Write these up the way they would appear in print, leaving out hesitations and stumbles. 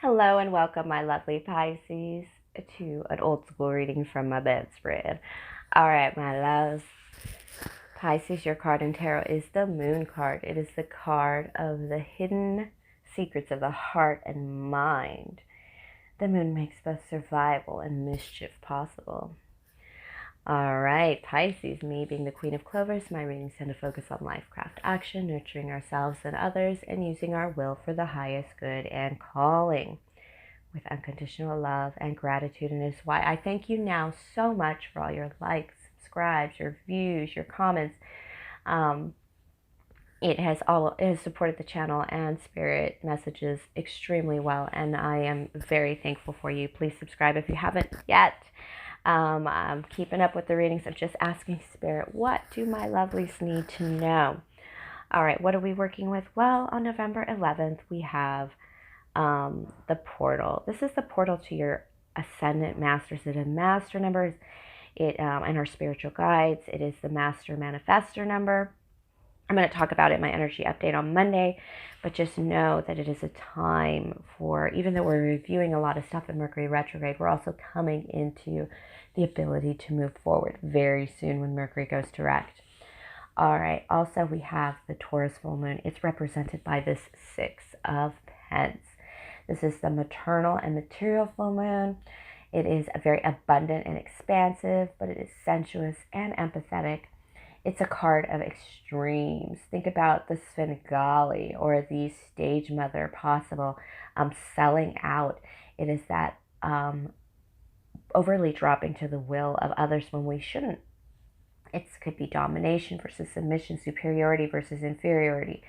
Hello and welcome, my lovely Pisces, to an old school reading from my bedspread. All right, my loves. Pisces, your card in tarot is the Moon card. It is the card of the hidden secrets of the heart and mind. The Moon makes both survival and mischief possible. All right, Pisces, me being the Queen of Clovers, my readings tend to focus on life, craft, action, nurturing ourselves and others, and using our will for the highest good and calling with unconditional love and gratitude. And is why I thank you now so much for all your likes, subscribes, your views, your comments. It has supported the channel and spirit messages extremely well, and I am very thankful for you. Please subscribe if you haven't yet. I'm keeping up with the readings. I'm just asking spirit, what do my lovelies need to know? All right, what are we working with? Well, on November 11th, we have the portal. This is the portal to your ascendant masters. It is master numbers. And our spiritual guides. It is the master manifestor number. I'm going to talk about it in my energy update on Monday, but just know that it is a time for, even though we're reviewing a lot of stuff in Mercury retrograde, we're also coming into the ability to move forward very soon when Mercury goes direct. All right, also we have the Taurus full moon. It's represented by this Six of Pence. This is the maternal and material full moon. It is very abundant and expansive, but it is sensuous and empathetic. It's a card of extremes. Think about the Svengali or the stage mother possible, selling out. It is that overly dropping to the will of others when we shouldn't. It could be domination versus submission, superiority versus inferiority,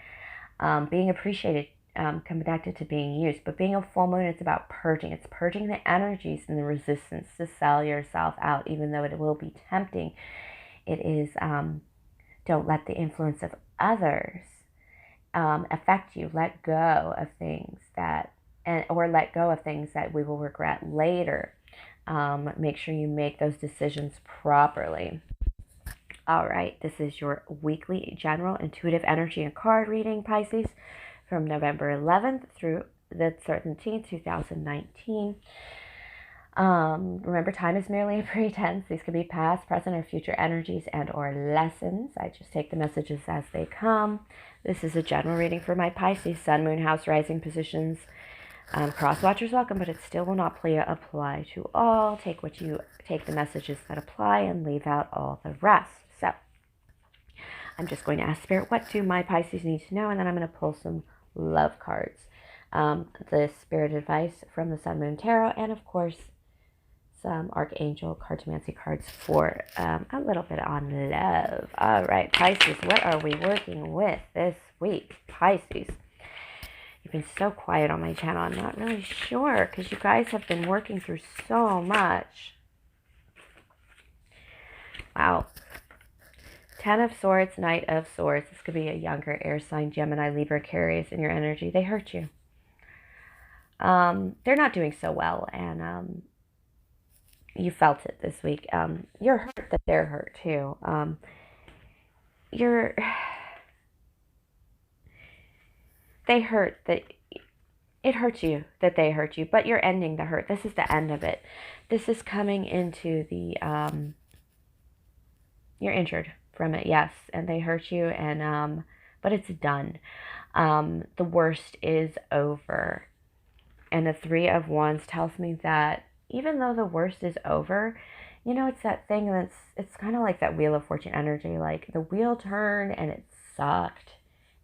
being appreciated, connected to being used. But being a full moon, it's about purging. It's purging the energies and the resistance to sell yourself out, even though it will be tempting. It is, don't let the influence of others affect you. Let go of things or let go of things that we will regret later. Make sure you make those decisions properly. All right, this is your weekly general intuitive energy and card reading, Pisces, from November 11th through the 17th, 2019. Remember, time is merely a pretense. These could be past, present, or future energies and or lessons. I just take the messages as they come. This is a general reading for my Pisces, Sun, Moon, House, Rising positions. Cross watchers welcome, but it still will not apply to all. Take the messages that apply and leave out all the rest. So I'm just going to ask Spirit, what do my Pisces need to know? And then I'm going to pull some love cards. The Spirit advice from the Sun, Moon, Tarot, and of course, some Archangel Cartomancy cards for a little bit on love. All right, Pisces, what are we working with this week? Pisces, you've been so quiet on my channel. I'm not really sure because you guys have been working through so much. Wow. Ten of Swords, Knight of Swords. This could be a younger air sign, Gemini, Libra, Aquarius in your energy. They hurt you. They're not doing so well, and you felt it this week. You're hurt that they're hurt too. They hurt that it hurts you that they hurt you, but you're ending the hurt. This is the end of it. This is coming into the you're injured from it, yes, and they hurt you, and but it's done. The worst is over, and the Three of Wands tells me that even though the worst is over, you know, it's that thing it's kind of like that Wheel of Fortune energy. Like the wheel turned and it sucked.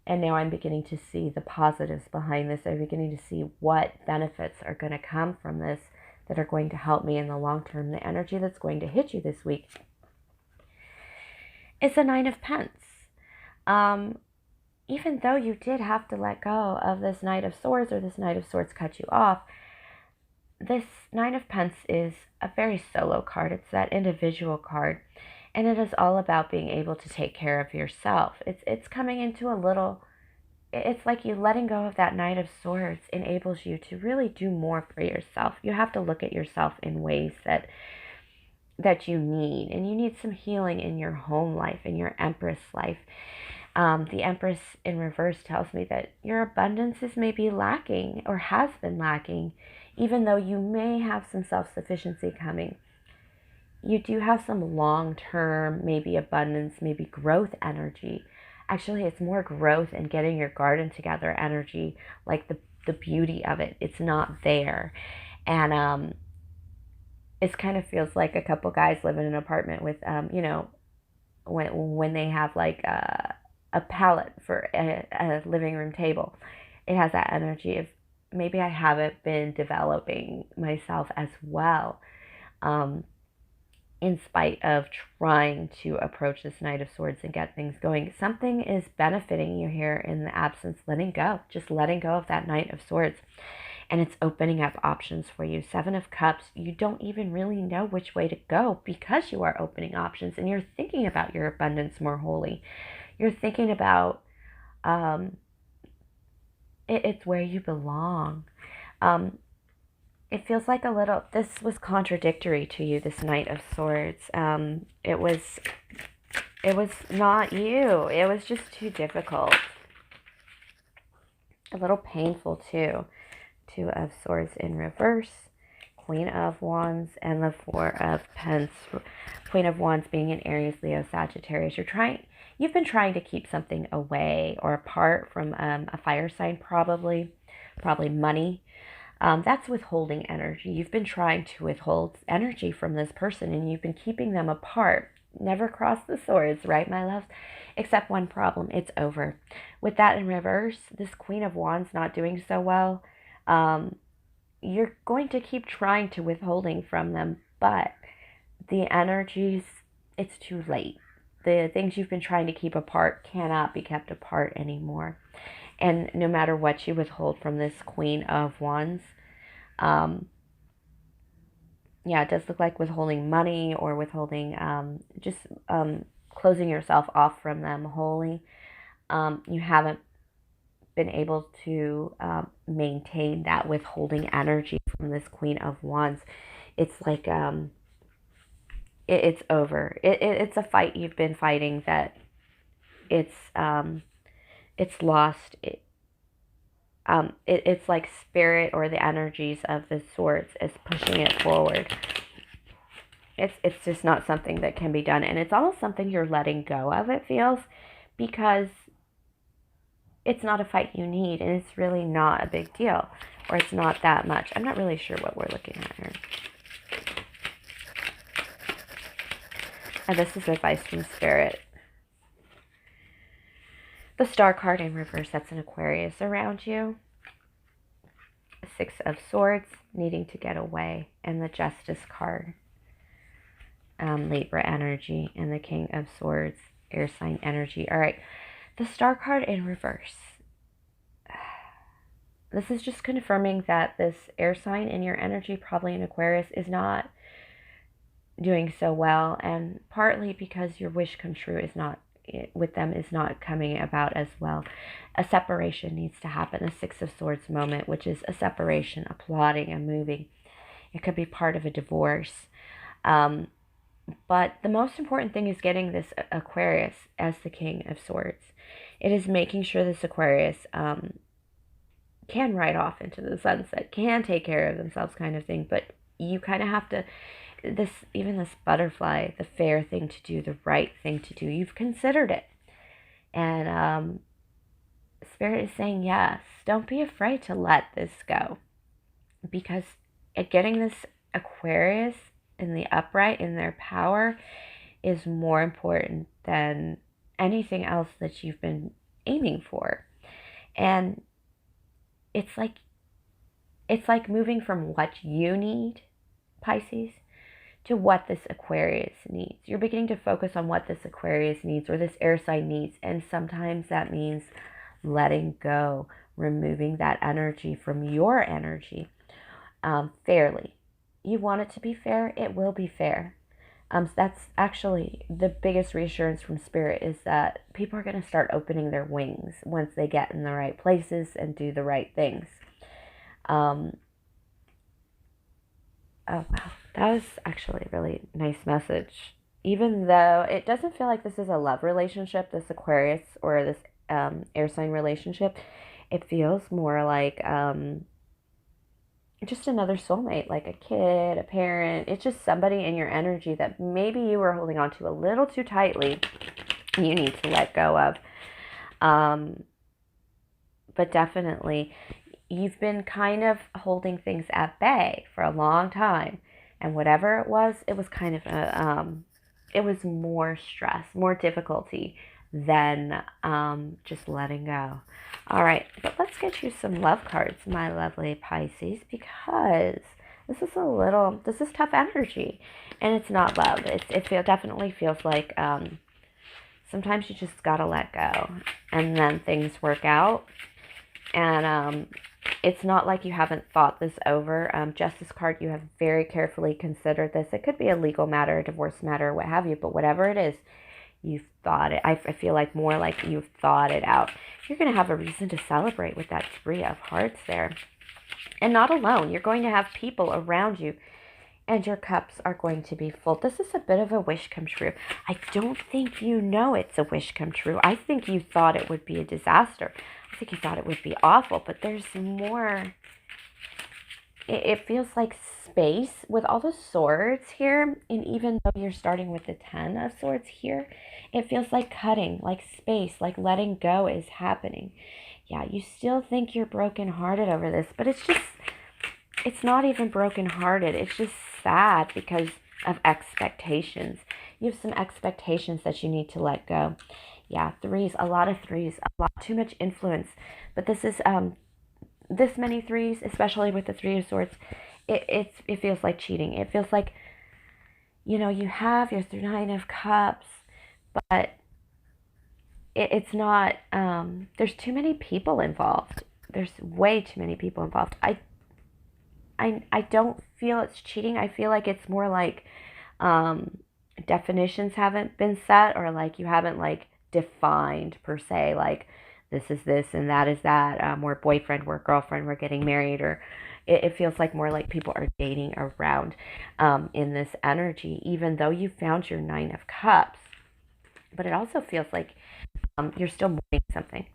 And now I'm beginning to see the positives behind this. I'm beginning to see what benefits are going to come from this that are going to help me in the long term. The energy that's going to hit you this week is the Nine of Pence. Even though you did have to let go of this Knight of Swords, or this Knight of Swords cut you off, this Nine of Pence is a very solo card. It's that individual card. And it is all about being able to take care of yourself. It's coming into a little, it's like you letting go of that Knight of Swords enables you to really do more for yourself. You have to look at yourself in ways that you need. And you need some healing in your home life, in your Empress life. The Empress in reverse tells me that your abundance is maybe lacking or has been lacking, even though you may have some self-sufficiency coming. You do have some long-term, maybe abundance, maybe growth energy. Actually, it's more growth and getting your garden together energy, like the beauty of it. It's not there. And it kind of feels like a couple guys live in an apartment with, when they have like a pallet for a living room table. It has that energy of maybe I haven't been developing myself as well. In spite of trying to approach this Knight of Swords and get things going. Something is benefiting you here in the absence, letting go, just letting go of that Knight of Swords. And it's opening up options for you. Seven of Cups, you don't even really know which way to go because you are opening options and you're thinking about your abundance more wholly. You're thinking about it's where you belong. It feels like this was contradictory to you, this Knight of Swords. It was not you. It was just too difficult. A little painful too. Two of Swords in reverse. Queen of Wands and the Four of Pence. Queen of Wands being in Aries, Leo, Sagittarius. You've been trying to keep something away or apart from a fire sign, probably money. That's withholding energy. You've been trying to withhold energy from this person and you've been keeping them apart. Never cross the swords, right, my loves? Except one problem, it's over. With that in reverse, this Queen of Wands not doing so well, you're going to keep trying to withholding from them, but the energies, it's too late. The things you've been trying to keep apart cannot be kept apart anymore. And no matter what you withhold from this Queen of Wands, it does look like withholding money or withholding, closing yourself off from them wholly. You haven't been able to maintain that withholding energy from this Queen of Wands. It's like it's over. It's a fight you've been fighting that it's lost. It's like spirit or the energies of the swords is pushing it forward. It's just not something that can be done, and it's almost something you're letting go of, it feels, because it's not a fight you need, and it's really not a big deal, or it's not that much. I'm not really sure what we're looking at here. And this is advice from Spirit. The Star card in reverse, that's an Aquarius around you. Six of Swords, needing to get away. And the Justice card, Libra energy. And the King of Swords, air sign energy. All right, the Star card in reverse. This is just confirming that this air sign in your energy, probably in Aquarius, is not doing so well. And partly because your wish come true is not with them is not coming about as well. A separation needs to happen, a Six of Swords moment, which is a separation, a plotting, a moving. It could be part of a divorce. But the most important thing is getting this Aquarius as the King of Swords. It is making sure this Aquarius can ride off into the sunset, can take care of themselves kind of thing. But you kind of have to, even this butterfly, the fair thing to do, the right thing to do, you've considered it. And Spirit is saying yes. Don't be afraid to let this go. Because getting this Aquarius in the upright, in their power, is more important than anything else that you've been aiming for. And it's like moving from what you need, Pisces, to what this Aquarius needs. You're beginning to focus on what this Aquarius needs or this air sign needs. And sometimes that means letting go, removing that energy from your energy fairly. You want it to be fair, it will be fair. That's actually the biggest reassurance from Spirit, is that people are going to start opening their wings once they get in the right places and do the right things. Oh, wow. That was actually a really nice message. even though it doesn't feel like this is a love relationship, this Aquarius or this air sign relationship, it feels more like just another soulmate, like a kid, a parent. It's just somebody in your energy that maybe you were holding on to a little too tightly. You need to let go of. But definitely, you've been kind of holding things at bay for a long time. And whatever it was kind of it was more stress, more difficulty than just letting go. All right, but let's get you some love cards, my lovely Pisces, because this is tough energy, and it's not love. Definitely feels like sometimes you just gotta let go, and then things work out. And it's not like you haven't thought this over. Justice card, you have very carefully considered this. It could be a legal matter, a divorce matter, what have you, but whatever it is, you've thought it. I feel like more like you've thought it out. You're going to have a reason to celebrate with that 3 of Hearts there. And not alone. You're going to have people around you, and your cups are going to be full. This is a bit of a wish come true. I don't think you know it's a wish come true. I think you thought it would be a disaster. I think you thought it would be awful, but there's more. It feels like space with all the swords here, and even though you're starting with the 10 of swords here, it feels like cutting, like space, like letting go is happening. Yeah, you still think you're brokenhearted over this, but it's not even brokenhearted. It's just sad because of expectations. You have some expectations that you need to let go. Yeah, threes, a lot of threes, a lot too much influence. But this is this many threes, especially with the 3 of swords, it feels like cheating. It feels like, you have your 9 of cups, but it's not. There's too many people involved. There's way too many people involved. I don't feel it's cheating. I feel like it's more like definitions haven't been set, or like you haven't like defined per se, like this is this and that is that. We're boyfriend, we're girlfriend, we're getting married, or it feels like more like people are dating around in this energy, even though you found your 9 of cups. But it also feels like you're still mourning something.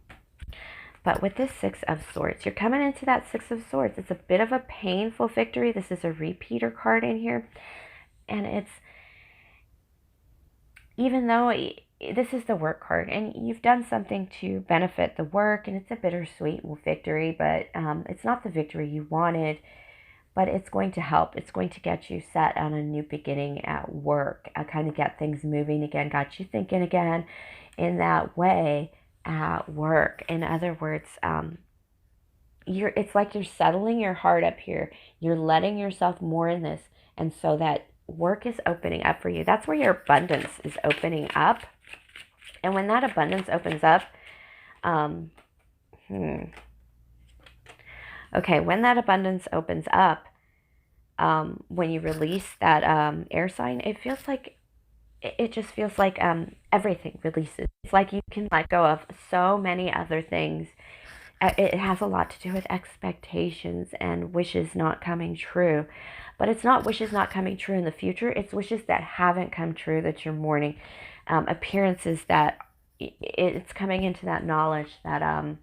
But with this 6 of swords, you're coming into that 6 of swords. It's a bit of a painful victory. This is a repeater card in here. And it's, even though this is the work card, and you've done something to benefit the work, and it's a bittersweet victory, but it's not the victory you wanted, but it's going to help. It's going to get you set on a new beginning at work, kind of get things moving again, got you thinking again in that way at work. In other words, it's like you're settling your heart up here. You're letting yourself more in this, and so that work is opening up for you. That's where your abundance is opening up. And when that abundance opens up, okay, when that abundance opens up, when you release that air sign, it feels like, it just feels like everything releases. It's like you can let go of so many other things. It has a lot to do with expectations and wishes not coming true. But it's not wishes not coming true in the future. It's wishes that haven't come true that you're mourning. Appearances that it's coming into that knowledge that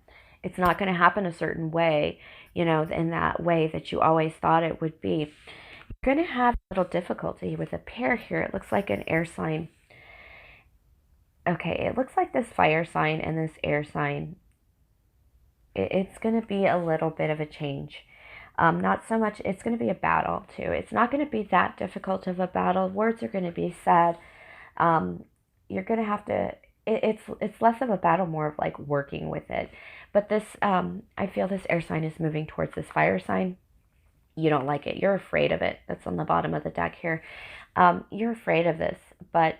it's not going to happen a certain way, in that way that you always thought it would be. You're going to have a little difficulty with a pair here. It looks like an air sign. Okay, it looks like this fire sign and this air sign. It's going to be a little bit of a change. Not so much, it's going to be a battle too. It's not going to be that difficult of a battle. Words are going to be said. You're going to have to, it's less of a battle, more of like working with it. But this, I feel this air sign is moving towards this fire sign. You don't like it. You're afraid of it. That's on the bottom of the deck here. You're afraid of this, but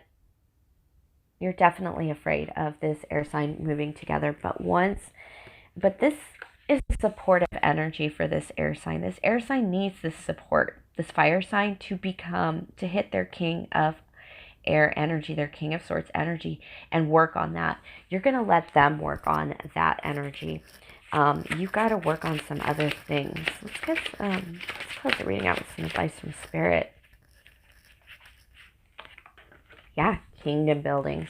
you're definitely afraid of this air sign moving together. But this is supportive energy for this air sign. This air sign needs this support, this fire sign, to hit their king of air energy, their king of swords energy, and work on that. You're going to let them work on that energy. You've got to work on some other things. Let's close the reading out with some advice from Spirit. Yeah, kingdom building.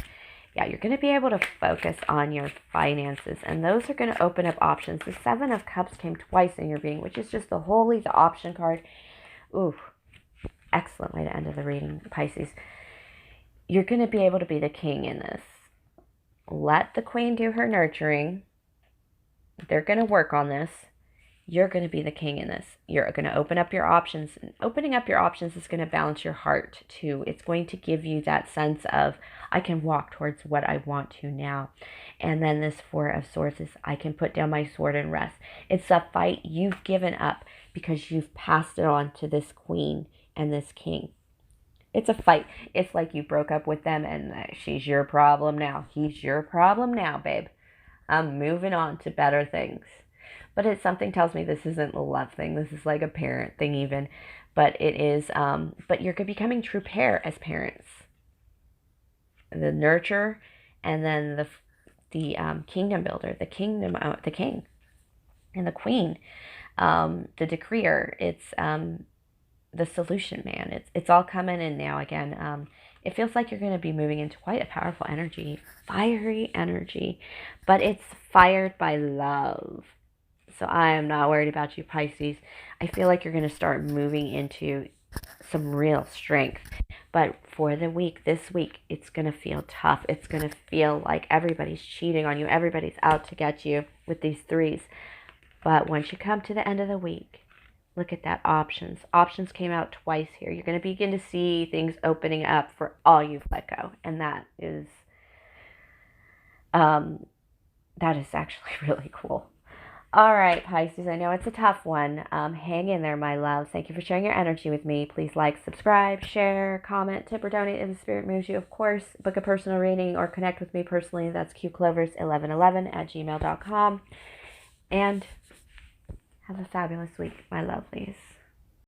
Yeah, you're going to be able to focus on your finances, and those are going to open up options. The Seven of Cups came twice in your being, which is just the holy, the option card. Ooh, excellent way to end the reading, Pisces. You're going to be able to be the king in this. Let the queen do her nurturing. They're going to work on this. You're going to be the king in this. You're going to open up your options. And opening up your options is going to balance your heart too. It's going to give you that sense of, I can walk towards what I want to now. And then this Four of Swords is, I can put down my sword and rest. It's a fight you've given up because you've passed it on to this queen and this king. It's a fight. It's like you broke up with them and she's your problem now. He's your problem now, babe. I'm moving on to better things. But it's something tells me this isn't a love thing. This is like a parent thing even. But it is, but you're becoming true pair as parents. The nurture and then the kingdom builder, the kingdom, the king and the queen, the decreer. It's the solution man. It's all coming in now again. It feels like you're going to be moving into quite a powerful energy, fiery energy, but it's fired by love. So I am not worried about you, Pisces. I feel like you're going to start moving into some real strength. But for the week, this week, it's going to feel tough. It's going to feel like everybody's cheating on you. Everybody's out to get you with these threes. But once you come to the end of the week, look at that, options. Options came out twice here. You're going to begin to see things opening up for all you've let go. And that is actually really cool. All right, Pisces, I know it's a tough one. Hang in there, my loves. Thank you for sharing your energy with me. Please like, subscribe, share, comment, tip, or donate if the spirit moves you. Of course, book a personal reading or connect with me personally. That's qclovers1111@gmail.com. And have a fabulous week, my lovelies.